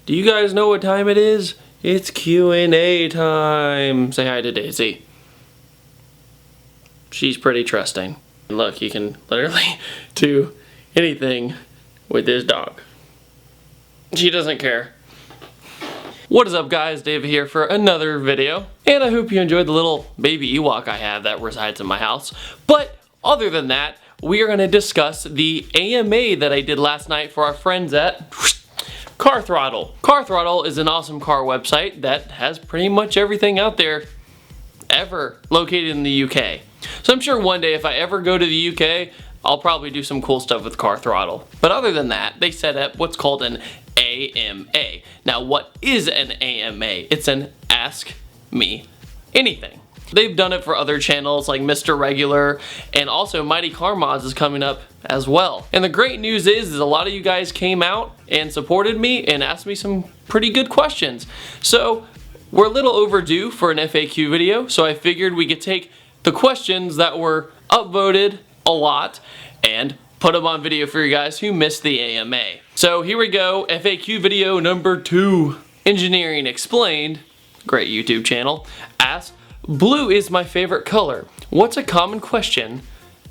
Do you guys know what time it is? It's Q&A time. Say hi to Daisy. She's pretty trusting. And look, you can literally do anything with this dog. She doesn't care. What is up, guys? David here for another video. And I hope you enjoyed the little baby Ewok I have that resides in my house. But other than that, we are going to discuss the AMA that I did last night for our friends at Throttle. Throttle is an awesome car website that has pretty much everything out there ever located in the UK. So I'm sure one day if I ever go to the UK, I'll probably do some cool stuff with Throttle. But other than that, they set up what's called an AMA. Now, what is an AMA? It's an Ask Me Anything. They've done it for other channels like Mr. Regular, and also Mighty Car Mods is coming up as well. And the great news is a lot of you guys came out and supported me and asked me some pretty good questions. So we're a little overdue for an FAQ video, so I figured we could take the questions that were upvoted a lot and put them on video for you guys who missed the AMA. So here we go, FAQ video number 2. Engineering Explained, great YouTube channel, asked, blue is my favorite color. What's a common question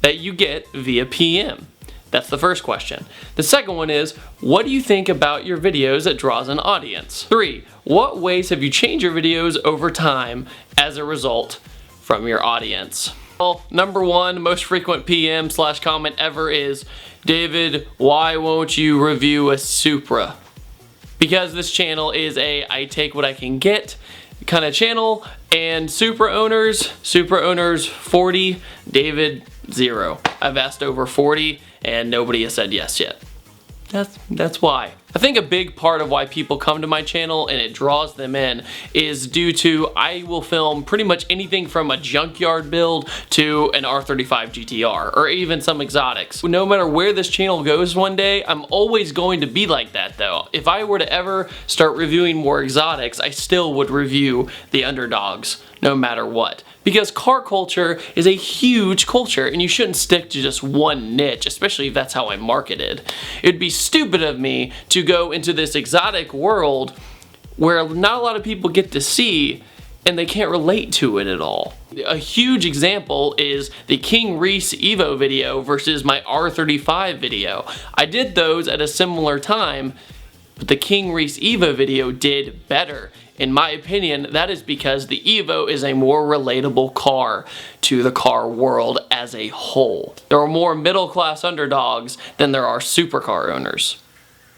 that you get via PM? That's the first question. The second one is, what do you think about your videos that draws an audience? 3, what ways have you changed your videos over time as a result from your audience? Well, number 1 most frequent PM/comment ever is, David, why won't you review a Supra? Because this channel is a I take what I can get kind of channel, and Supra owners 40, David 0. I've asked over 40 and nobody has said yes yet. That's why. I think a big part of why people come to my channel and it draws them in is due to I will film pretty much anything from a junkyard build to an R35 GTR or even some exotics. No matter where this channel goes one day, I'm always going to be like that though. If I were to ever start reviewing more exotics, I still would review the underdogs no matter what. Because car culture is a huge culture and you shouldn't stick to just one niche, especially if that's how I'm marketed. It'd be stupid of me to go into this exotic world where not a lot of people get to see and they can't relate to it at all. A huge example is the King Reese Evo video versus my R35 video. I did those at a similar time, but the King Reese Evo video did better. In my opinion, that is because the Evo is a more relatable car to the car world as a whole. There are more middle-class underdogs than there are supercar owners.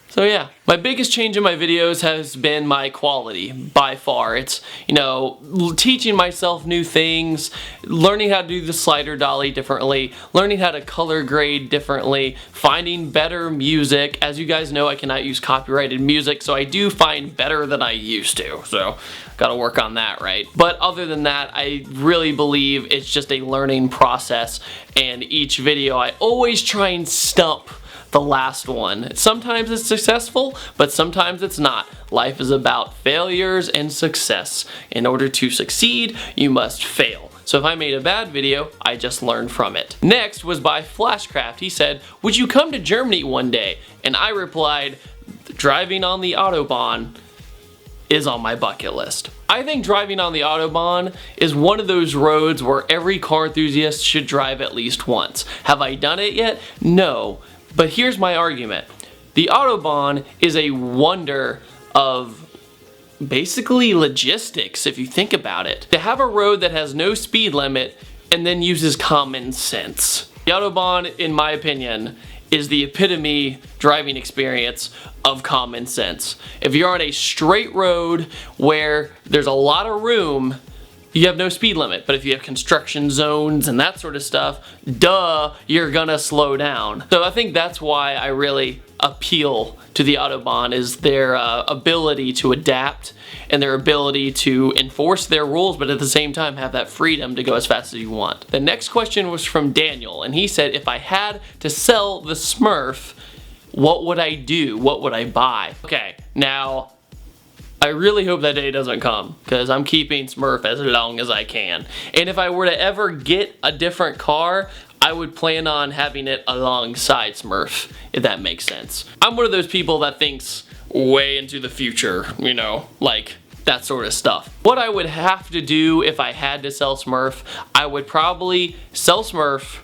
So yeah, my biggest change in my videos has been my quality, by far. It's, you know, teaching myself new things, learning how to do the slider dolly differently, learning how to color grade differently, finding better music. As you guys know, I cannot use copyrighted music, so I do find better than I used to. So, gotta work on that, right? But other than that, I really believe it's just a learning process, and each video I always try and stump the last one. Sometimes it's successful, but sometimes it's not. Life is about failures and success. In order to succeed, you must fail. So if I made a bad video, I just learned from it. Next was by Flashcraft. He said, would you come to Germany one day? And I replied, driving on the Autobahn is on my bucket list. I think driving on the Autobahn is one of those roads where every car enthusiast should drive at least once. Have I done it yet? No. But here's my argument. The Autobahn is a wonder of basically logistics, if you think about it. To have a road that has no speed limit and then uses common sense. The Autobahn, in my opinion, is the epitome driving experience of common sense. If you're on a straight road where there's a lot of room, you have no speed limit, but if you have construction zones and that sort of stuff, duh, you're gonna slow down. So I think that's why I really appeal to the Autobahn, is their ability to adapt and their ability to enforce their rules, but at the same time have that freedom to go as fast as you want. The next question was from Daniel, and he said, if I had to sell the Smurf, what would I do? What would I buy? Okay, now, I really hope that day doesn't come, because I'm keeping Smurf as long as I can. And if I were to ever get a different car, I would plan on having it alongside Smurf, if that makes sense. I'm one of those people that thinks way into the future, you know, like that sort of stuff. What I would have to do if I had to sell Smurf, I would probably sell Smurf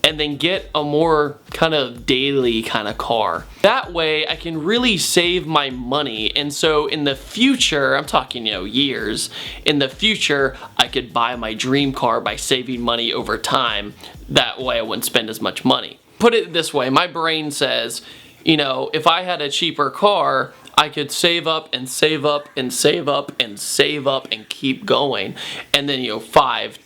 and then get a more kind of daily kind of car. That way I can really save my money, and so in the future, I'm talking, you know, years, in the future I could buy my dream car by saving money over time. That way I wouldn't spend as much money. Put it this way, my brain says, you know, if I had a cheaper car, I could save up and save up and save up and save up and keep going, and then, you know, 5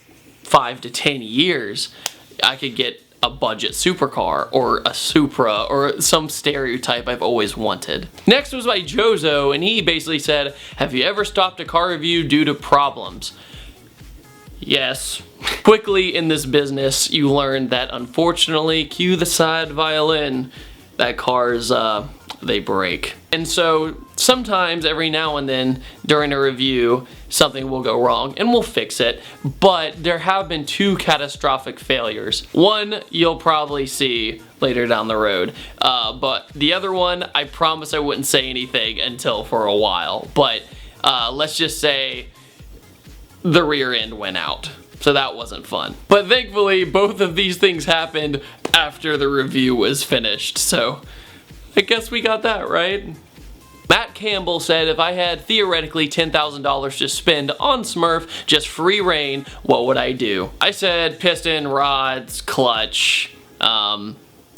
to 10 years I could get a budget supercar or a Supra or some stereotype I've always wanted. Next was by Jozo, and he basically said, have you ever stopped a car review due to problems? Yes. Quickly in this business, you learn that unfortunately, cue the sad violin, that cars, they break. And so sometimes every now and then during a review, something will go wrong and we'll fix it. But there have been 2 catastrophic failures. One you'll probably see later down the road. But the other one, I promise I wouldn't say anything until for a while. But let's just say the rear end went out. So that wasn't fun. But thankfully, both of these things happened after the review was finished. So I guess we got that right. Matt Campbell said, if I had theoretically $10,000 to spend on Smurf, just free reign, what would I do? I said piston, rods, clutch,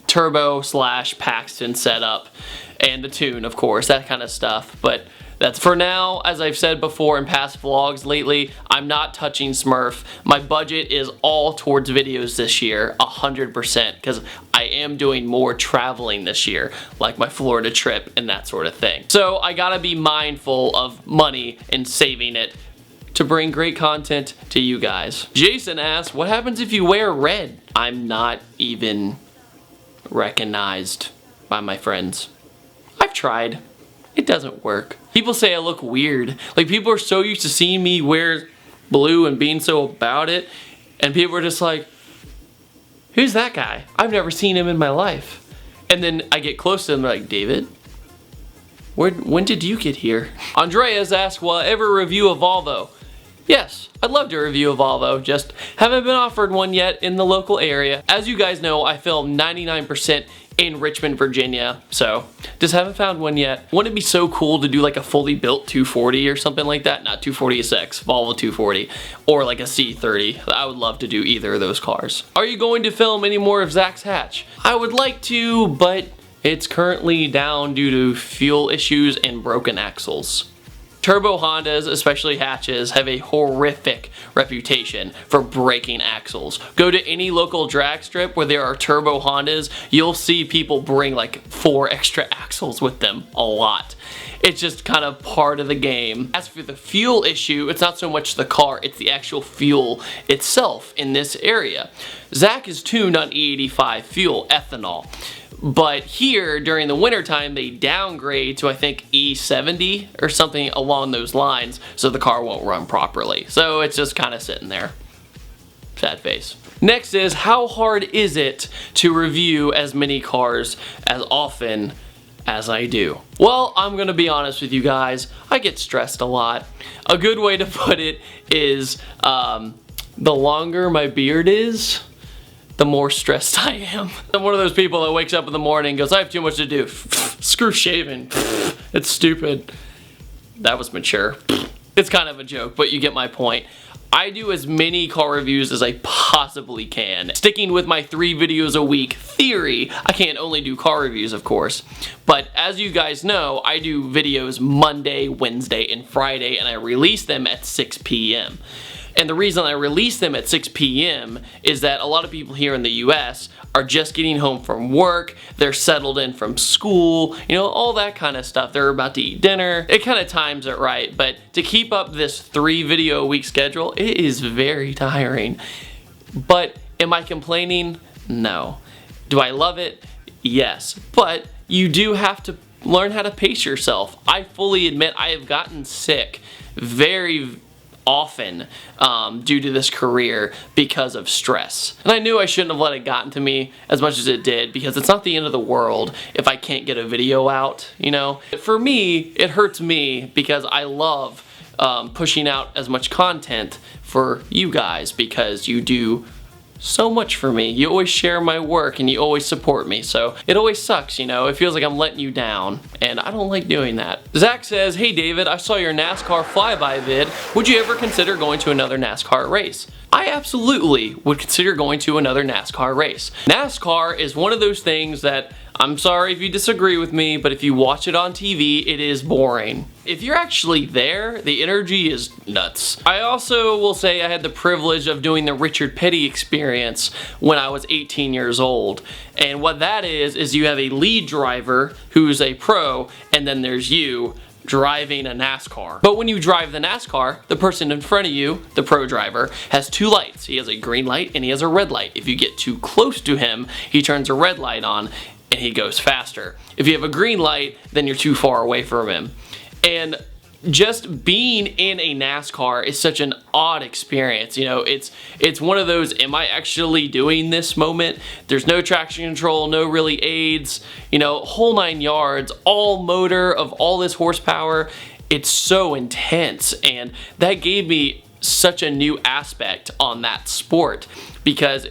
turbo / Paxton setup, and the tune, of course, that kind of stuff. But that's for now. As I've said before in past vlogs lately, I'm not touching Smurf. My budget is all towards videos this year, 100%, because I am doing more traveling this year, like my Florida trip and that sort of thing. So I gotta be mindful of money and saving it to bring great content to you guys. Jason asks, what happens if you wear red? I'm not even recognized by my friends. I've tried. It doesn't work. People say I look weird. Like, people are so used to seeing me wear blue and being so about it, and people are just like, who's that guy? I've never seen him in my life. And then I get close to them, like, David? When did you get here? Andreas asked, will I ever review a Volvo? Yes, I'd love to review a Volvo, just haven't been offered one yet in the local area. As you guys know, I film 99% in Richmond, Virginia, so just haven't found one yet. Wouldn't it be so cool to do like a fully built 240 or something like that? Not 240SX, Volvo 240, or like a C30. I would love to do either of those cars. Are you going to film any more of Zach's hatch? I would like to, but it's currently down due to fuel issues and broken axles. Turbo Hondas, especially hatches, have a horrific reputation for breaking axles. Go to any local drag strip where there are turbo Hondas, you'll see people bring like 4 extra axles with them, a lot. It's just kind of part of the game. As for the fuel issue, it's not so much the car, it's the actual fuel itself in this area. Zach is tuned on E85 fuel, ethanol. But here, during the wintertime, they downgrade to, I think, E70 or something along those lines, so the car won't run properly. So it's just kind of sitting there. Sad face. Next is, how hard is it to review as many cars as often as I do? Well, I'm gonna be honest with you guys, I get stressed a lot. A good way to put it is, the longer my beard is, the more stressed I am. I'm one of those people that wakes up in the morning and goes, I have too much to do. Screw shaving. It's stupid. That was mature. It's kind of a joke, but you get my point. I do as many car reviews as I possibly can. Sticking with my 3 videos a week theory, I can't only do car reviews, of course. But as you guys know, I do videos Monday, Wednesday, and Friday, and I release them at 6 p.m. And the reason I release them at 6 p.m. is that a lot of people here in the US are just getting home from work, they're settled in from school, you know, all that kind of stuff. They're about to eat dinner. It kind of times it right, but to keep up this 3 video a week schedule, it is very tiring. But am I complaining? No. Do I love it? Yes. But you do have to learn how to pace yourself. I fully admit I have gotten sick often due to this career because of stress. And I knew I shouldn't have let it gotten to me as much as it did, because it's not the end of the world if I can't get a video out, you know? For me, it hurts me because I love pushing out as much content for you guys, because you do so much for me. You always share my work and you always support me, so it always sucks, you know? It feels like I'm letting you down, and I don't like doing that. Zach says, hey David, I saw your NASCAR flyby vid. Would you ever consider going to another NASCAR race? I absolutely would consider going to another NASCAR race. NASCAR is one of those things that, I'm sorry if you disagree with me, but if you watch it on TV, it is boring. If you're actually there, the energy is nuts. I also will say I had the privilege of doing the Richard Petty experience when I was 18 years old. And what that is you have a lead driver who's a pro, and then there's you driving a NASCAR. But when you drive the NASCAR, the person in front of you, the pro driver, has two lights. He has a green light and he has a red light. If you get too close to him, he turns a red light on and he goes faster. If you have a green light, then you're too far away from him. And just being in a NASCAR is such an odd experience. You know, it's one of those, am I actually doing this moment? There's no traction control, no really aids, you know, whole 9 yards, all motor of all this horsepower. It's so intense, and that gave me such a new aspect on that sport, because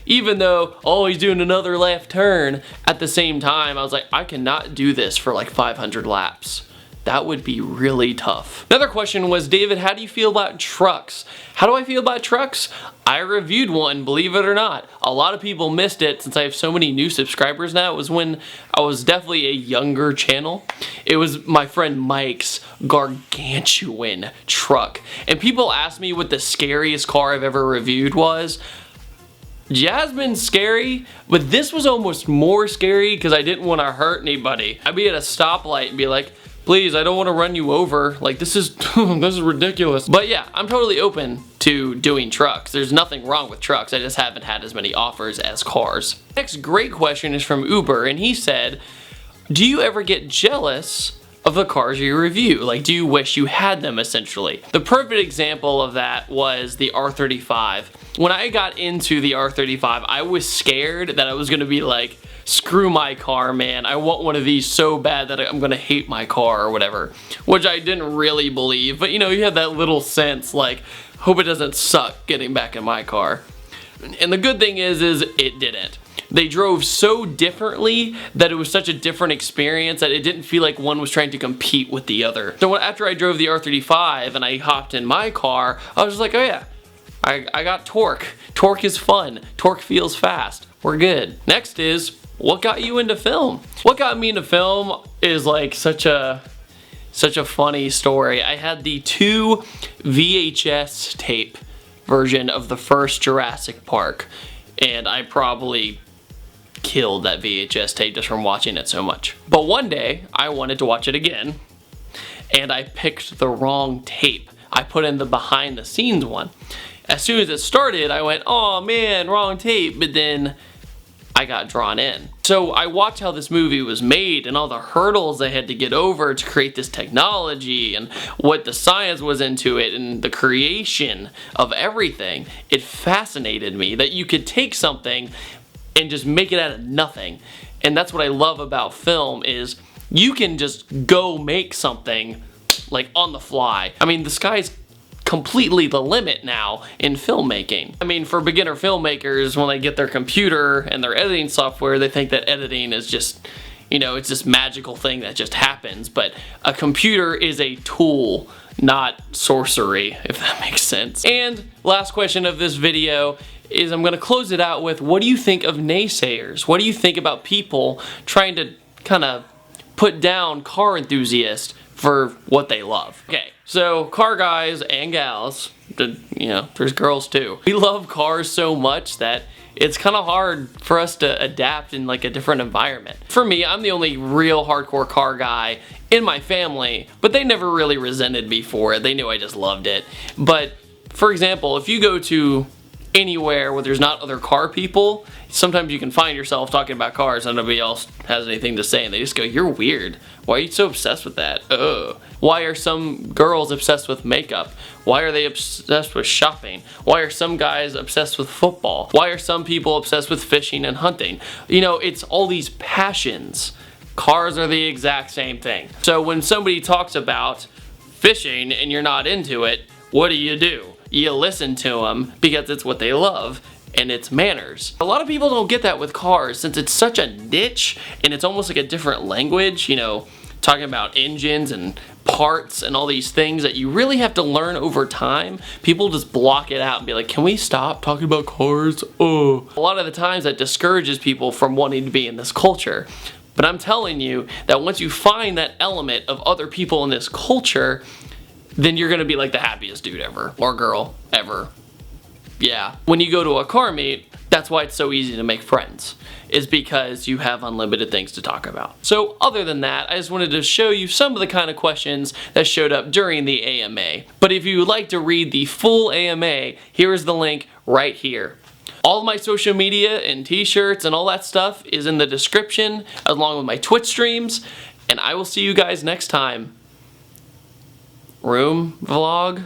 even though, oh, he's doing another left turn, at the same time I was like, I cannot do this for like 500 laps. That would be really tough. Another question was, David, how do you feel about trucks? How do I feel about trucks? I reviewed one, believe it or not. A lot of people missed it since I have so many new subscribers now. It was when I was definitely a younger channel. It was my friend Mike's gargantuan truck. And people asked me what the scariest car I've ever reviewed was. Jasmine's scary, but this was almost more scary because I didn't want to hurt anybody. I'd be at a stoplight and be like, please, I don't want to run you over. Like, this is this is ridiculous. But yeah, I'm totally open to doing trucks. There's nothing wrong with trucks. I just haven't had as many offers as cars. Next great question is from Uber, and he said, do you ever get jealous of the cars you review? Like, do you wish you had them, essentially? The perfect example of that was the R35. When I got into the R35, I was scared that I was gonna be like, screw my car, man. I want one of these so bad that I'm gonna hate my car or whatever, which I didn't really believe, but you know, you have that little sense like, hope it doesn't suck getting back in my car. And the good thing is it didn't. They drove so differently that it was such a different experience that it didn't feel like one was trying to compete with the other. So after I drove the R35 and I hopped in my car, I was just like, oh yeah, I got torque. Torque is fun. Torque feels fast. We're good. Next is, what got you into film? What got me into film is like such a funny story. I had the 2 VHS tape version of the first Jurassic Park, and I probably killed that VHS tape just from watching it so much. But one day I wanted to watch it again, and I picked the wrong tape. I put in the behind the scenes one. As soon as it started, I went, oh man, wrong tape, but then I got drawn in. So I watched how this movie was made and all the hurdles they had to get over to create this technology and what the science was into it and the creation of everything. It fascinated me that you could take something and just make it out of nothing. And that's what I love about film, is you can just go make something like on the fly. I mean, the sky's completely the limit now in filmmaking. I mean, for beginner filmmakers, when they get their computer and their editing software, they think that editing is just, you know, it's this magical thing that just happens. But a computer is a tool, not sorcery, if that makes sense. And last question of this video is, I'm gonna close it out with, what do you think of naysayers? What do you think about people trying to kind of put down car enthusiasts for what they love? Okay, so car guys and gals, you know, there's girls too. We love cars so much that it's kind of hard for us to adapt in like a different environment. For me, I'm the only real hardcore car guy in my family, but they never really resented me for it. They knew I just loved it. But for example, if you go to anywhere where there's not other car people, sometimes you can find yourself talking about cars and nobody else has anything to say and they just go, "You're weird. Why are you so obsessed with that? Ugh. Why are some girls obsessed with makeup? Why are they obsessed with shopping? Why are some guys obsessed with football? Why are some people obsessed with fishing and hunting?" You know, it's all these passions. Cars are the exact same thing. So when somebody talks about fishing and you're not into it, what do? You listen to them because it's what they love and it's manners. A lot of people don't get that with cars since it's such a niche and it's almost like a different language, you know, talking about engines and parts and all these things that you really have to learn over time. People just block it out and be like, "Can we stop talking about cars?" Oh. A lot of the times that discourages people from wanting to be in this culture. But I'm telling you that once you find that element of other people in this culture, then you're gonna be like the happiest dude ever, or girl ever. Yeah. When you go to a car meet, that's why it's so easy to make friends, is because you have unlimited things to talk about. So other than that, I just wanted to show you some of the kind of questions that showed up during the AMA. But if you would like to read the full AMA, here is the link right here. All of my social media and t-shirts and all that stuff is in the description, along with my Twitch streams, and I will see you guys next time. Room vlog.